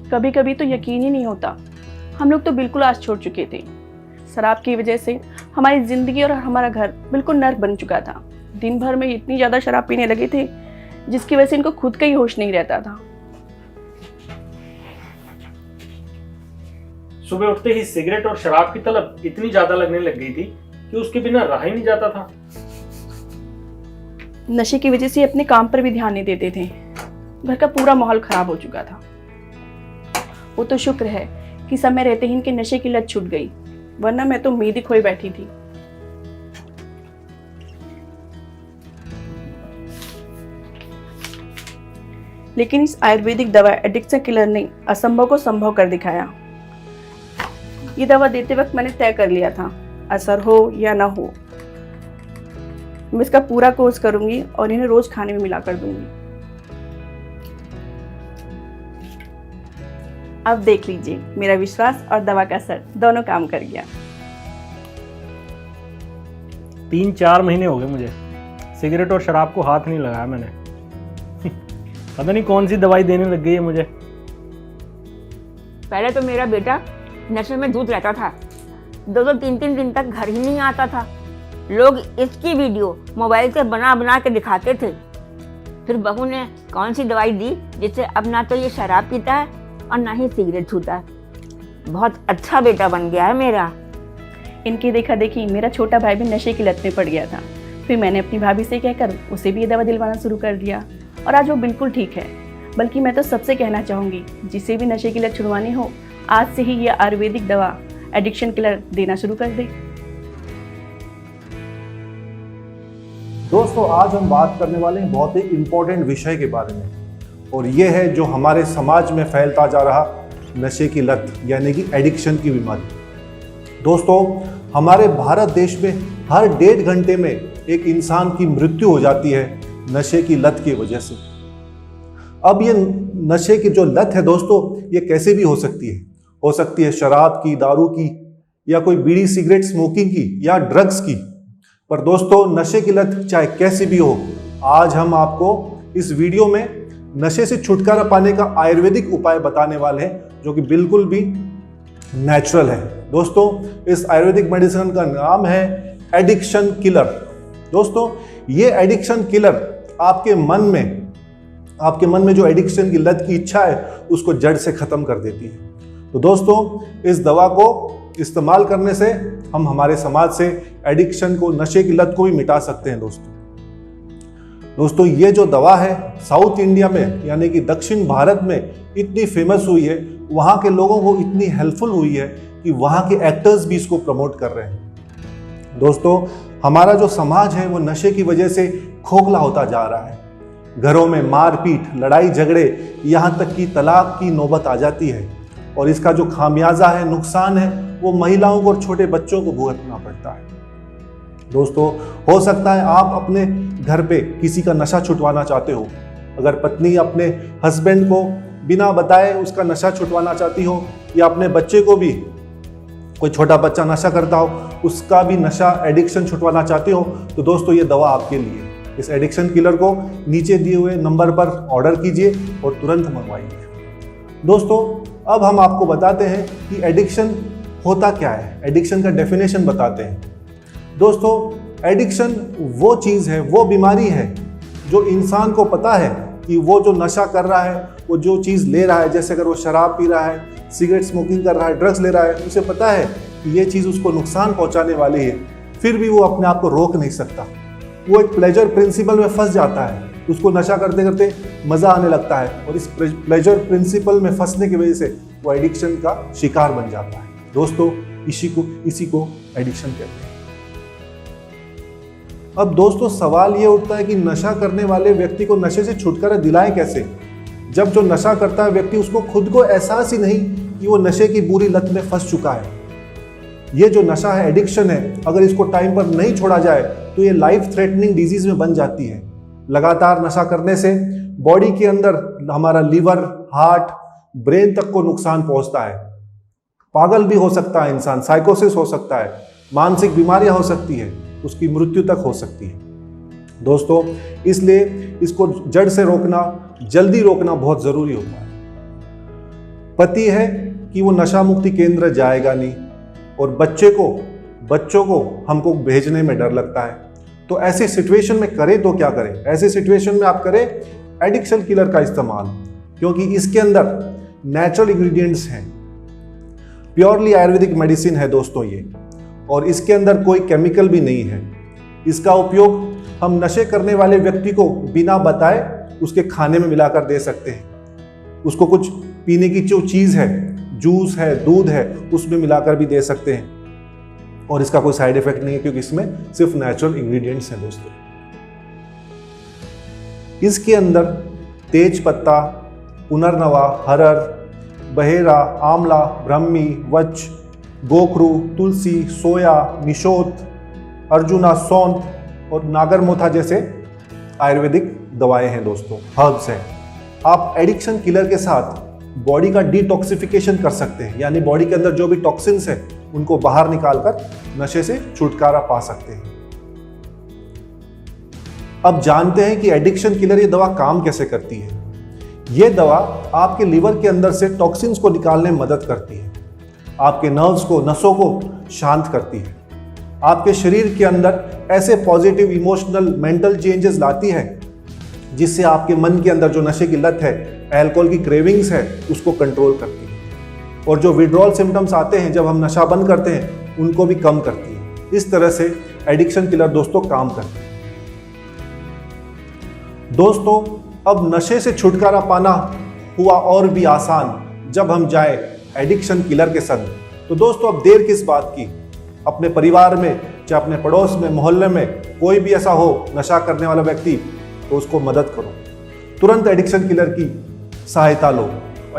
कभी कभी तो यकीन ही नहीं होता, हम लोग तो बिल्कुल आस छोड़ चुके थे। शराब की वजह से हमारी ज़िंदगी और हमारा घर बिल्कुल नर्क बन चुका था। दिन भर में इतनी ज़्यादा शराब पीने लगे थे जिसकी वजह से इनको खुद का ही होश नहीं रहता था। सुबह उठते ही सिगरेट और शराब की तलब इतनी ज्यादा लगने लग गई थी कि उसके बिना रहा ही नहीं जाता था। नशे की वजह से अपने काम पर भी ध्यान नहीं देते थे। घर का पूरा माहौल खराब हो चुका था। वो तो शुक्र है कि समय रहते ही इनके नशे की लत छूट गई, वरना मैं तो उम्मीद ही खोई बैठी थी। लेकिन इस आयुर्वेदिक दवा एडिक्शन किलर ने असंभव को संभव कर दिखाया। ये दवा देते वक्त मैंने तय कर लिया था, असर हो या ना हो, मैं इसका पूरा कोर्स करूंगी और इन्हें रोज खाने में मिला कर दूंगी। अब देख लीजिए, मेरा विश्वास और दवा का असर दोनों काम कर गया। 3-4 महीने हो गए मुझे सिगरेट और शराब को हाथ नहीं लगाया मैंने। पता नहीं कौन सी दवाई देने लग गई है मुझे। पहले तो मेरा बेटा नशे में धुत रहता था, 2-2, 3-3 दिन तक घर ही नहीं आता था। लोग इसकी वीडियो मोबाइल से बना बना के दिखाते थे। फिर बहू ने कौन सी दवाई दी जिससे अब ना तो ये शराब पीता है और ना ही सिगरेट छूता है। बहुत अच्छा बेटा बन गया है मेरा। इनकी देखा देखी मेरा छोटा भाई भी नशे की लत में पड़ गया था। फिर मैंने अपनी भाभी से कहकर उसे भी ये दवा दिलवाना शुरू कर दिया और आज वो बिल्कुल ठीक है। बल्कि मैं तो सबसे कहना चाहूँगी, जिसे भी नशे की लत छुड़वानी हो, आज से ही ये आयुर्वेदिक दवा एडिक्शन किलर देना शुरू कर दे। दोस्तों, आज हम बात करने वाले हैं बहुत ही इम्पोर्टेंट विषय के बारे में, और ये है जो हमारे समाज में फैलता जा रहा नशे की लत यानी कि एडिक्शन की बीमारी। दोस्तों, हमारे भारत देश में हर 1.5 घंटे में एक इंसान की मृत्यु हो जाती है नशे की लत की वजह से। अब ये नशे की जो लत है दोस्तों, ये कैसे भी हो सकती है शराब की, दारू की, या कोई बीड़ी सिगरेट स्मोकिंग की, या ड्रग्स की। पर दोस्तों, नशे की लत चाहे कैसी भी हो, आज हम आपको इस वीडियो में नशे से छुटकारा पाने का आयुर्वेदिक उपाय बताने वाले हैं जो कि बिल्कुल भी नेचुरल है। दोस्तों, इस आयुर्वेदिक मेडिसिन का नाम है एडिक्शन किलर। दोस्तों, ये एडिक्शन किलर आपके मन में जो एडिक्शन की लत की इच्छा है उसको जड़ से खत्म कर देती है। तो दोस्तों, इस दवा को इस्तेमाल करने से हम हमारे समाज से एडिक्शन को, नशे की लत को भी मिटा सकते हैं। दोस्तों, ये जो दवा है साउथ इंडिया में यानी कि दक्षिण भारत में इतनी फेमस हुई है, वहाँ के लोगों को इतनी हेल्पफुल हुई है कि वहाँ के एक्टर्स भी इसको प्रमोट कर रहे हैं। दोस्तों, हमारा जो समाज है वो नशे की वजह से खोखला होता जा रहा है। घरों में मारपीट, लड़ाई झगड़े, यहाँ तक कि तलाक की नौबत आ जाती है, और इसका जो खामियाजा है, नुकसान है, वो महिलाओं को और छोटे बच्चों को भुगतना पड़ता है। दोस्तों, हो सकता है आप अपने घर पे किसी का नशा छुटवाना चाहते हो। अगर पत्नी अपने हस्बैंड को बिना बताए उसका नशा छुटवाना चाहती हो, या अपने बच्चे को भी, कोई छोटा बच्चा नशा करता हो, उसका भी नशा एडिक्शन छुटवाना चाहते हो, तो दोस्तों ये दवा आपके लिए। इस एडिक्शन किलर को नीचे दिए हुए नंबर पर ऑर्डर कीजिए और तुरंत मंगवाइए। दोस्तों, अब हम आपको बताते हैं कि एडिक्शन होता क्या है, एडिक्शन का डेफिनेशन बताते हैं। दोस्तों, एडिक्शन वो चीज़ है, वो बीमारी है जो इंसान को पता है कि वो जो नशा कर रहा है, वो जो चीज़ ले रहा है, जैसे अगर वो शराब पी रहा है, सिगरेट स्मोकिंग कर रहा है, ड्रग्स ले रहा है, उसे पता है कि ये चीज़ उसको नुकसान पहुंचाने वाली है, फिर भी वो अपने आप को रोक नहीं सकता। वो एक प्लेजर प्रिंसिपल में फंस जाता है, उसको नशा करते करते मज़ा आने लगता है, और इस प्लेजर प्रिंसिपल में फंसने की वजह से वो एडिक्शन का शिकार बन जाता है। दोस्तों, इसी को एडिक्शन कहते हैं। अब दोस्तों, सवाल ये उठता है कि नशा करने वाले व्यक्ति को नशे से छुटकारा दिलाएं कैसे, जब जो नशा करता है व्यक्ति उसको खुद को एहसास ही नहीं कि वो नशे की बुरी लत में फंस चुका है। ये जो नशा है, एडिक्शन है, अगर इसको टाइम पर नहीं छोड़ा जाए तो ये लाइफ थ्रेटनिंग डिजीज में बन जाती है। लगातार नशा करने से बॉडी के अंदर हमारा लीवर, हार्ट, ब्रेन तक को नुकसान पहुंचता है। पागल भी हो सकता है इंसान, साइकोसिस हो सकता है, मानसिक बीमारियां हो सकती है, उसकी मृत्यु तक हो सकती है। दोस्तों, इसलिए इसको जड़ से रोकना, जल्दी रोकना बहुत ज़रूरी होता है। पति है कि वो नशा मुक्ति केंद्र जाएगा नहीं, और बच्चों को हमको भेजने में डर लगता है। तो ऐसी सिचुएशन में करें तो क्या करें? ऐसी सिचुएशन में आप करें एडिक्शन किलर का इस्तेमाल, क्योंकि इसके अंदर नेचुरल इंग्रेडिएंट्स हैं, प्योरली आयुर्वेदिक मेडिसिन है दोस्तों ये, और इसके अंदर कोई केमिकल भी नहीं है। इसका उपयोग हम नशे करने वाले व्यक्ति को बिना बताए उसके खाने में मिलाकर दे सकते हैं। उसको कुछ पीने की जो चीज़ है, जूस है, दूध है, उसमें मिलाकर भी दे सकते हैं, और इसका कोई साइड इफेक्ट नहीं है, क्योंकि इसमें सिर्फ नेचुरल इंग्रेडिएंट्स हैं दोस्तों। इसके अंदर तेज पत्ता, पुनर्नवा, हरर, बहेरा, आंवला, ब्रह्मी, वच, गोखरू, तुलसी, सोया, निशोत, अर्जुना, सौंठ और नागरमोथा जैसे आयुर्वेदिक दवाएं हैं दोस्तों, हर्ब्स हैं। आप एडिक्शन किलर के साथ बॉडी का डिटॉक्सिफिकेशन कर सकते हैं, यानी बॉडी के अंदर जो भी टॉक्सिन्स हैं उनको बाहर निकालकर नशे से छुटकारा पा सकते हैं। अब जानते हैं कि एडिक्शन किलर ये दवा काम कैसे करती है। ये दवा आपके लिवर के अंदर से टॉक्सिन्स को निकालने में मदद करती है, आपके नर्व्स को, नसों को शांत करती है, आपके शरीर के अंदर ऐसे पॉजिटिव इमोशनल मेंटल चेंजेस लाती है जिससे आपके मन के अंदर जो नशे की लत है, अल्कोहल की क्रेविंग्स है, उसको कंट्रोल करती है, और जो विड्रॉल सिम्टम्स आते हैं जब हम नशा बंद करते हैं उनको भी कम करती है। इस तरह से एडिक्शन किलर दोस्तों काम करती है। दोस्तों, अब नशे से छुटकारा पाना हुआ और भी आसान जब हम जाए एडिक्शन किलर के संग। तो दोस्तों, अब देर किस बात की? अपने परिवार में, चाहे अपने पड़ोस में, मोहल्ले में कोई भी ऐसा हो नशा करने वाला व्यक्ति, तो उसको मदद करो। तुरंत एडिक्शन किलर की सहायता लो।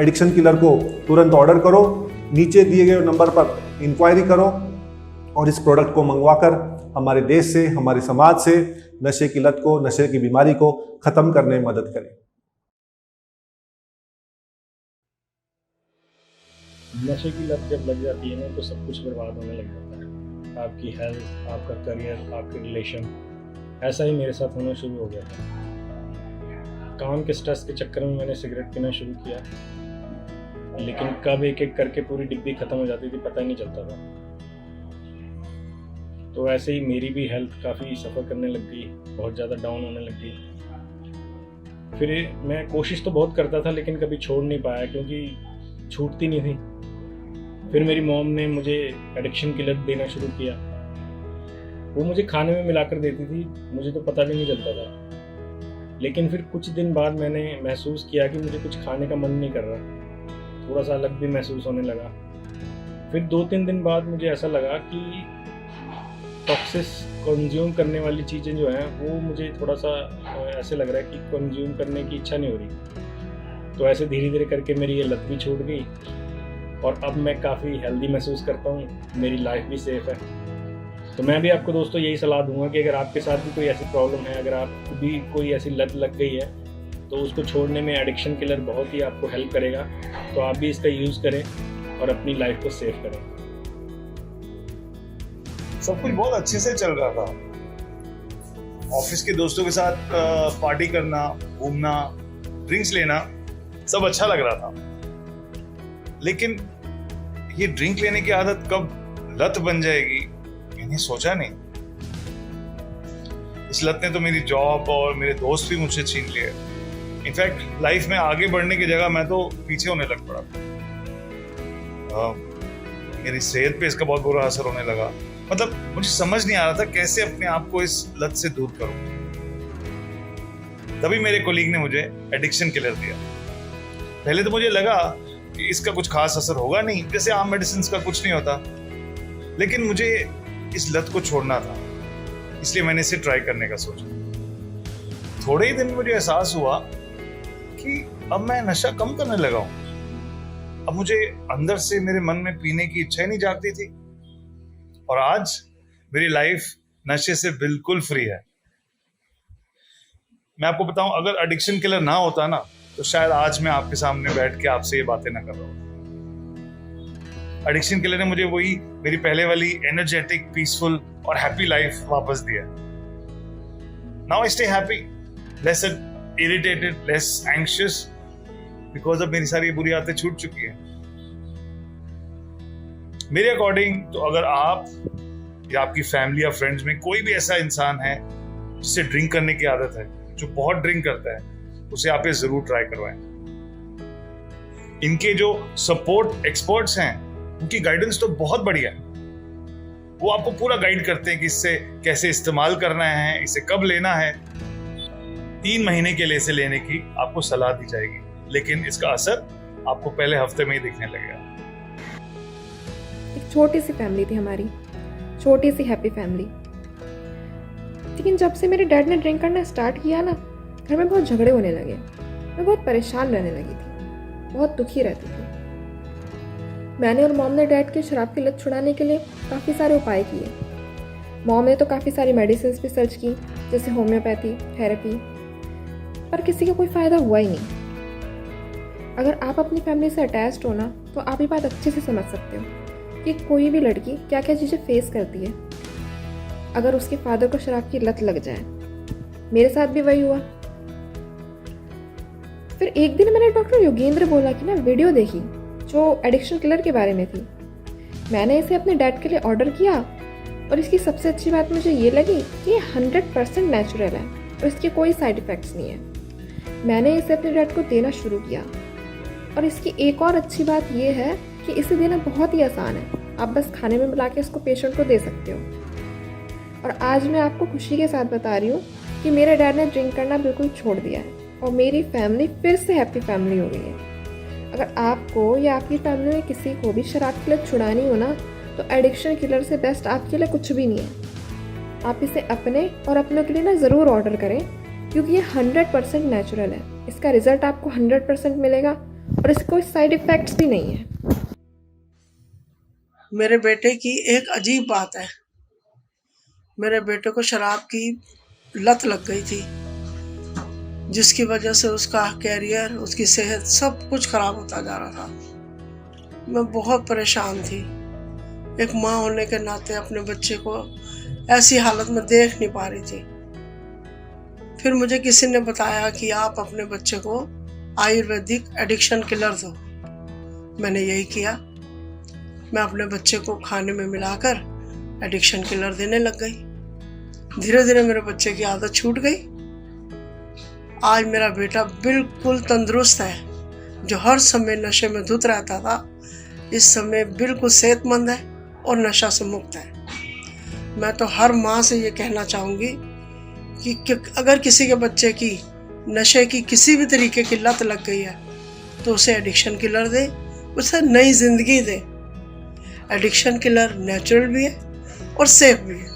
एडिक्शन किलर को तुरंत ऑर्डर करो, नीचे दिए गए नंबर पर इंक्वायरी करो, और इस प्रोडक्ट को मंगवाकर हमारे देश से, हमारे समाज से नशे की लत को, नशे की बीमारी को खत्म करने में मदद करें। नशे की लत जब लग जाती है ना, तो सब कुछ बर्बाद होने लग जाता है। आपकी हेल्थ, आपका करियर, आपके रिलेशन। ऐसा ही मेरे साथ होना शुरू हो गया था। काम के स्ट्रेस के चक्कर में मैंने सिगरेट पीना शुरू किया, लेकिन कब एक एक करके पूरी डिब्बी खत्म हो जाती थी पता ही नहीं चलता था। तो ऐसे ही मेरी भी हेल्थ काफ़ी सफ़र करने लग गई, बहुत ज़्यादा डाउन होने लग गई। फिर मैं कोशिश तो बहुत करता था, लेकिन कभी छोड़ नहीं पाया, क्योंकि छूटती नहीं थी। फिर मेरी मॉम ने मुझे एडिक्शन किलर देना शुरू किया। वो मुझे खाने में मिलाकर देती थी, मुझे तो पता भी नहीं चलता था। लेकिन फिर कुछ दिन बाद मैंने महसूस किया कि मुझे कुछ खाने का मन नहीं कर रहा, थोड़ा सा अलग भी महसूस होने लगा। फिर 2-3 दिन बाद मुझे ऐसा लगा कि टॉक्सिस कंज्यूम करने वाली चीज़ें जो हैं वो मुझे थोड़ा सा ऐसे लग रहा है कि कंज्यूम करने की इच्छा नहीं हो रही। तो ऐसे धीरे धीरे करके मेरी ये लत भी छूट गई, और अब मैं काफ़ी हेल्दी महसूस करता हूँ, मेरी लाइफ भी सेफ है। तो मैं भी आपको दोस्तों यही सलाह दूंगा कि अगर आपके साथ भी कोई ऐसी प्रॉब्लम है, अगर आपको भी कोई ऐसी लत लग गई है, तो उसको छोड़ने में एडिक्शन किलर बहुत ही आपको हेल्प करेगा। तो आप भी इसका यूज़ करें और अपनी लाइफ को सेव करें। सब कुछ बहुत अच्छे से चल रहा था। ऑफिस के दोस्तों के साथ पार्टी करना, घूमना, ड्रिंक्स लेना, सब अच्छा लग रहा था। लेकिन ये ड्रिंक लेने की आदत कब लत बन जाएगी, मैंने सोचा नहीं। इस लत ने तो मेरी जॉब और मेरे दोस्त भी मुझसे छीन लिए। इनफैक्ट लाइफ में आगे बढ़ने की जगह मैं तो पीछे होने लग पड़ा। मेरी सेहत पे इसका बहुत बुरा असर होने लगा। मतलब मुझे समझ नहीं आ रहा था कैसे अपने आप को इस लत से दूर करूं। तभी मेरे कोलीग ने मुझे एडिक्शन किलर दिया। पहले तो मुझे लगा कि इसका कुछ खास असर होगा नहीं, जैसे आम मेडिसिन का कुछ नहीं होता। लेकिन मुझे इस लत को छोड़ना था, इसलिए मैंने इसे ट्राई करने का सोचा। थोड़े ही दिन मुझे एहसास हुआ कि अब मैं नशा कम करने लगा हूं। अब मुझे अंदर से मेरे मन में पीने की इच्छा ही नहीं जागती थी, और आज मेरी लाइफ नशे से बिल्कुल फ्री है। मैं आपको बताऊं, अगर एडिक्शन किलर ना होता ना, तो शायद आज मैं आपके सामने बैठ के आपसे ये बातें ना कर रहा हूं। एडिक्शन किलर ने मुझे वही मेरी पहले वाली एनर्जेटिक, पीसफुल और हैप्पी लाइफ वापस दिया। Now I stay happy, less irritated, less anxious, because अब मेरी सारी बुरी आदतें छूट चुकी है। मेरे अकॉर्डिंग तो अगर आप या आपकी फैमिली या फ्रेंड्स में कोई भी ऐसा इंसान है जिसे ड्रिंक करने की आदत है, जो बहुत ड्रिंक करता है, उसे आप ये जरूर ट्राई करवाएं। इनके जो सपोर्ट एक्सपर्ट्स हैं उनकी गाइडेंस तो बहुत बढ़िया है। वो आपको पूरा गाइड करते हैं कि इससे कैसे इस्तेमाल करना है, इसे कब लेना है। 3 महीने के लिए इसे लेने की आपको सलाह दी जाएगी, लेकिन इसका असर आपको पहले हफ्ते में ही दिखने लगेगा। एक छोटी सी फैमिली थी हमारी, छोटी सी हैप्पी फैमिली। लेकिन जब से मेरे डैड ने ड्रिंक करना स्टार्ट किया ना, घर में बहुत झगड़े होने लगे। मैं बहुत परेशान रहने लगी थी, बहुत दुखी रहती थी। मैंने और मॉम ने डैड की शराब की लत छुड़ाने के लिए काफ़ी सारे उपाय किए। मॉम ने तो काफ़ी सारी मेडिसिन भी सर्च की, जैसे होम्योपैथी, थेरेपी, पर किसी का कोई फ़ायदा हुआ ही नहीं। अगर आप अपनी फैमिली से अटैच्ड हो ना, तो आप ये बात अच्छे से समझ सकते हो कि कोई भी लड़की क्या क्या चीज़ें फेस करती है अगर उसके फादर को शराब की लत लग जाए। मेरे साथ भी वही हुआ। फिर एक दिन मैंने डॉक्टर योगेंद्र बोला कि ना वीडियो देखी जो एडिक्शन किलर के बारे में थी। मैंने इसे अपने डैड के लिए ऑर्डर किया और इसकी सबसे अच्छी बात मुझे ये लगी कि ये 100% नेचुरल है और इसके कोई साइड इफ़ेक्ट्स नहीं है। मैंने इसे अपने डैड को देना शुरू किया और इसकी एक और अच्छी बात ये है कि इसे देना बहुत ही आसान है। आप बस खाने में मिला के इसको पेशेंट को दे सकते हो। और आज मैं आपको खुशी के साथ बता रही हूँ कि मेरे डैड ने ड्रिंक करना बिल्कुल छोड़ दिया है और मेरी फैमिली फिर से हैप्पी फैमिली हो गई है। अगर आपको या आपकी फैमिली में किसी को भी शराब की लत छुड़ानी हो ना, तो एडिक्शन किलर से बेस्ट आपके लिए कुछ भी नहीं है। आप इसे अपने और अपनों के लिए ना ज़रूर ऑर्डर करें, क्योंकि ये 100% नेचुरल है। इसका रिजल्ट आपको 100% मिलेगा और इसके कोई साइड इफ़ेक्ट्स भी नहीं है। मेरे बेटे की एक अजीब बात है। मेरे बेटे को शराब की लत लग गई थी, जिसकी वजह से उसका कैरियर, उसकी सेहत, सब कुछ खराब होता जा रहा था। मैं बहुत परेशान थी। एक माँ होने के नाते अपने बच्चे को ऐसी हालत में देख नहीं पा रही थी। फिर मुझे किसी ने बताया कि आप अपने बच्चे को आयुर्वेदिक एडिक्शन किलर दो। मैंने यही किया। मैं अपने बच्चे को खाने में मिलाकर एडिक्शन किलर देने लग गई। धीरे धीरे मेरे बच्चे की आदत छूट गई। आज मेरा बेटा बिल्कुल तंदुरुस्त है। जो हर समय नशे में धुत रहता था, इस समय बिल्कुल सेहतमंद है और नशा से मुक्त है। मैं तो हर माँ से ये कहना चाहूँगी कि अगर किसी के बच्चे की नशे की किसी भी तरीके की लत लग गई है, तो उसे एडिक्शन किलर दे, उसे नई जिंदगी दे। एडिक्शन किलर नेचुरल भी है और सेफ भी है।